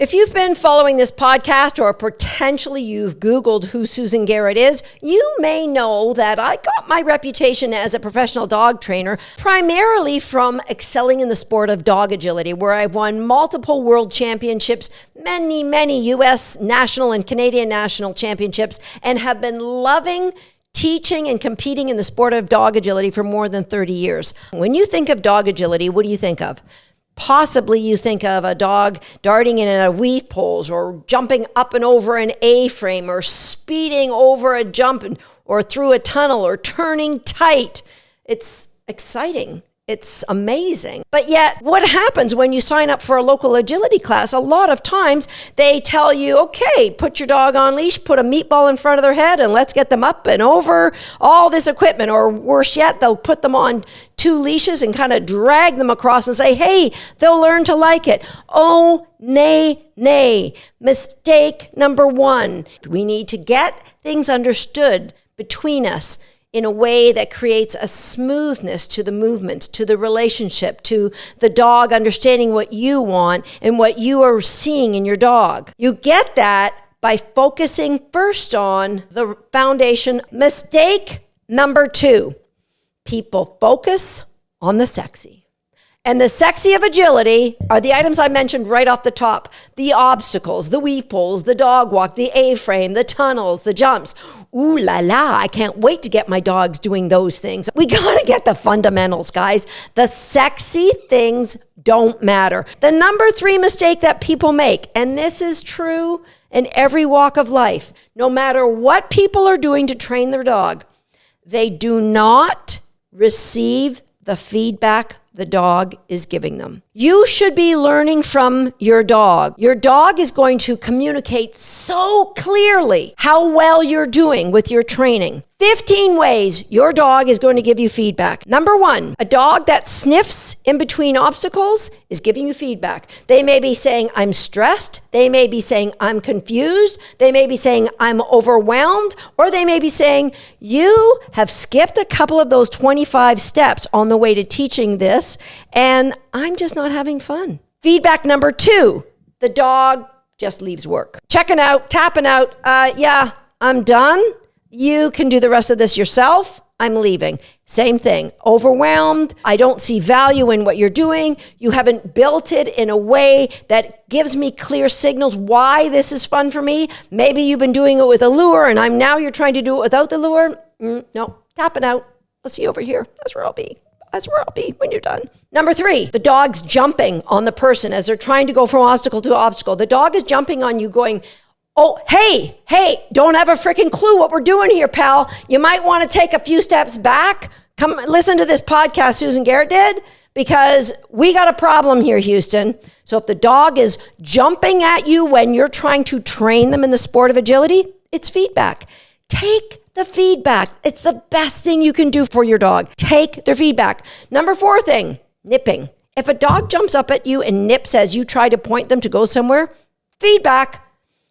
If you've been following this podcast or potentially you've Googled who Susan Garrett is, you may know that I got my reputation as a professional dog trainer primarily from excelling in the sport of dog agility, where I've won multiple world championships, many U.S. national and Canadian national championships, and have been loving teaching and competing in the sport of dog agility for more than 30 years. When you think of dog agility, what do you think of? Possibly you think of a dog darting in a weave poles or jumping up and over an A-frame or speeding over a jump or through a tunnel or turning tight. It's exciting. It's amazing. But yet, what happens when you sign up for a local agility class? A lot of times they tell you, okay, put your dog on leash, put a meatball in front of their head, and let's get them up and over all this equipment. Or worse yet, they'll put them on 2 leashes and kind of drag them across and say, hey, they'll learn to like it. Oh, nay. Mistake number 1. We need to get things understood between us in a way that creates a smoothness to the movement, to the relationship, to the dog understanding what you want and what you are seeing in your dog. You get that by focusing first on the foundation. Mistake number 2, people focus on the sexy. And the sexy of agility are the items I mentioned right off the top. The obstacles, the weave poles, the dog walk, the A-frame, the tunnels, the jumps. Ooh la la, I can't wait to get my dogs doing those things. We gotta get the fundamentals, guys. The sexy things don't matter. The number 3 mistake that people make, and this is true in every walk of life, no matter what people are doing to train their dog, they do not receive the feedback the dog is giving them. You should be learning from your dog. Your dog is going to communicate so clearly how well you're doing with your training. 15 ways your dog is going to give you feedback. Number 1, a dog that sniffs in between obstacles is giving you feedback. They may be saying, I'm stressed. They may be saying, I'm confused. They may be saying, I'm overwhelmed. Or they may be saying, you have skipped a couple of those 25 steps on the way to teaching this, and I'm just not having fun. Feedback number 2, the dog just leaves work. Checking out, tapping out, yeah, I'm done. You can do the rest of this yourself. I'm leaving. Same thing. Overwhelmed. I don't see value in what you're doing. You haven't built it in a way that gives me clear signals why this is fun for me. Maybe you've been doing it with a lure and now you're trying to do it without the lure. No, tapping out. Let's see over here. That's where I'll be. That's where I'll be when you're done. Number 3, the dog's jumping on the person as they're trying to go from obstacle to obstacle. The dog is jumping on you going, oh, hey, don't have a freaking clue what we're doing here, pal. You might want to take a few steps back. Come listen to this podcast Susan Garrett did, because we got a problem here, Houston. So if the dog is jumping at you when you're trying to train them in the sport of agility, it's feedback. Take the feedback. It's the best thing you can do for your dog. Take their feedback. Number 4 thing, nipping. If a dog jumps up at you and nips as you try to point them to go somewhere, feedback.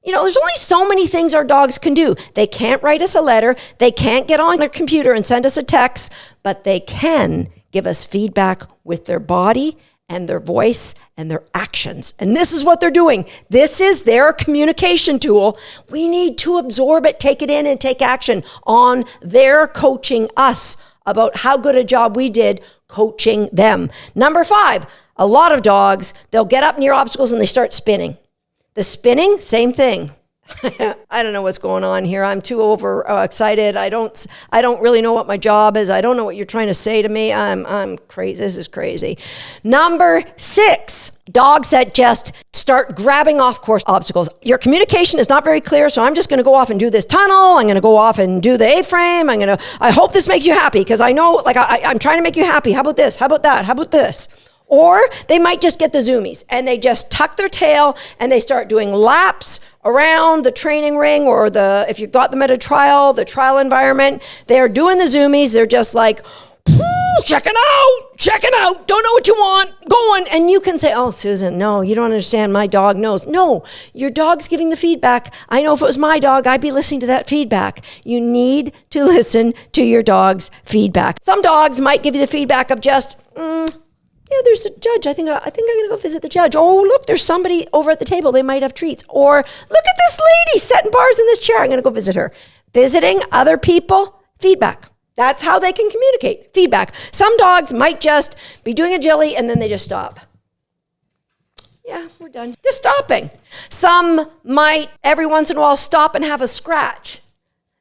You know, there's only so many things our dogs can do. They can't write us a letter. They can't get on their computer and send us a text, but they can give us feedback with their body and their voice and their actions. And this is what they're doing. This is their communication tool. We need to absorb it, take it in, and take action on their coaching us about how good a job we did coaching them. Number 5, a lot of dogs, they'll get up near obstacles and they start spinning. The spinning, same thing. I don't know what's going on here. I'm too excited. I don't really know what my job is. I don't know what you're trying to say to me. I'm crazy. This is crazy. Number 6, dogs that just start grabbing off course obstacles. Your communication is not very clear, so I'm just going to go off and do this tunnel. I'm going to go off and do the A-frame. I hope this makes you happy, because I know, I'm trying to make you happy. How about this? How about that? How about this? Or they might just get the Zoomies and they just tuck their tail and they start doing laps around the training ring, or if you've got them at the trial environment, they're doing the Zoomies. They're just like, checking out, don't know what you want, going. And you can say, oh, Susan, no, you don't understand. My dog knows. No, your dog's giving the feedback. I know if it was my dog, I'd be listening to that feedback. You need to listen to your dog's feedback. Some dogs might give you the feedback of just, yeah, there's a judge. I think I'm going to go visit the judge. Oh, look, there's somebody over at the table. They might have treats. Or look at this lady setting bars in this chair. I'm going to go visit her. Visiting other people, feedback. That's how they can communicate, feedback. Some dogs might just be doing agility and then they just stop. Yeah, we're done. Just stopping. Some might every once in a while stop and have a scratch.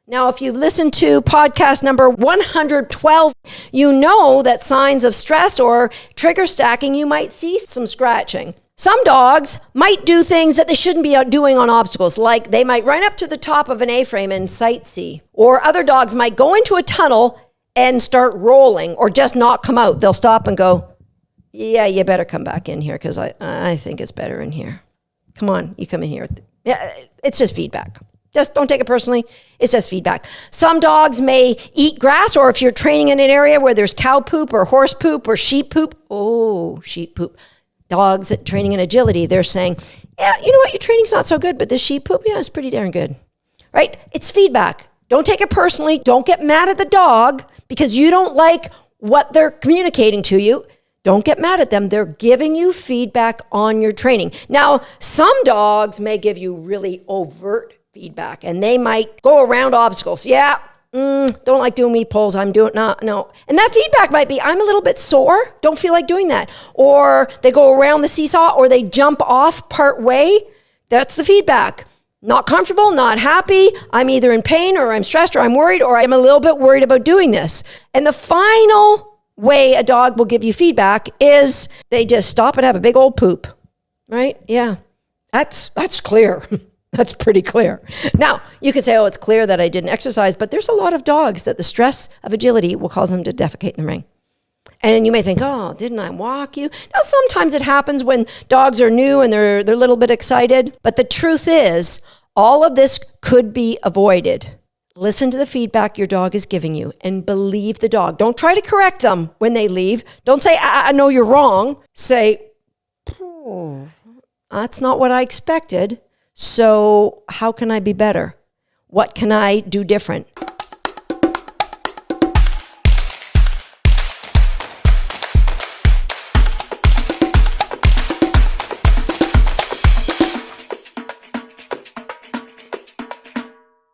Now, if you've listened to podcast number 112, you know that signs of stress or trigger stacking, you might see some scratching. Some dogs might do things that they shouldn't be doing on obstacles, like they might run up to the top of an A-frame and sightsee. Or other dogs might go into a tunnel and start rolling or just not come out. They'll stop and go, yeah, you better come back in here because I think it's better in here. Come on, you come in here. Yeah, it's just feedback. Just don't take it personally. It's just feedback. Some dogs may eat grass, or if you're training in an area where there's cow poop or horse poop or sheep poop, sheep poop. Dogs training in agility, they're saying, yeah, you know what, your training's not so good, but this sheep poop, yeah, it's pretty darn good, right? It's feedback. Don't take it personally. Don't get mad at the dog because you don't like what they're communicating to you. Don't get mad at them. They're giving you feedback on your training. Now, some dogs may give you really overt feedback, and they might go around obstacles. Yeah, don't like doing meat pulls. I'm doing, no. And that feedback might be, I'm a little bit sore. Don't feel like doing that. Or they go around the seesaw, or they jump off part way. That's the feedback. Not comfortable, not happy. I'm either in pain, or I'm stressed, or I'm worried, or I'm a little bit worried about doing this. And the final way a dog will give you feedback is they just stop and have a big old poop, right? Yeah, that's clear. That's pretty clear. Now, you could say, it's clear that I didn't exercise, but there's a lot of dogs that the stress of agility will cause them to defecate in the ring. And you may think, didn't I walk you? Now, sometimes it happens when dogs are new and they're a little bit excited. But the truth is, all of this could be avoided. Listen to the feedback your dog is giving you and believe the dog. Don't try to correct them when they leave. Don't say, I know you're wrong. Say, that's not what I expected. So how can I be better? What can I do different?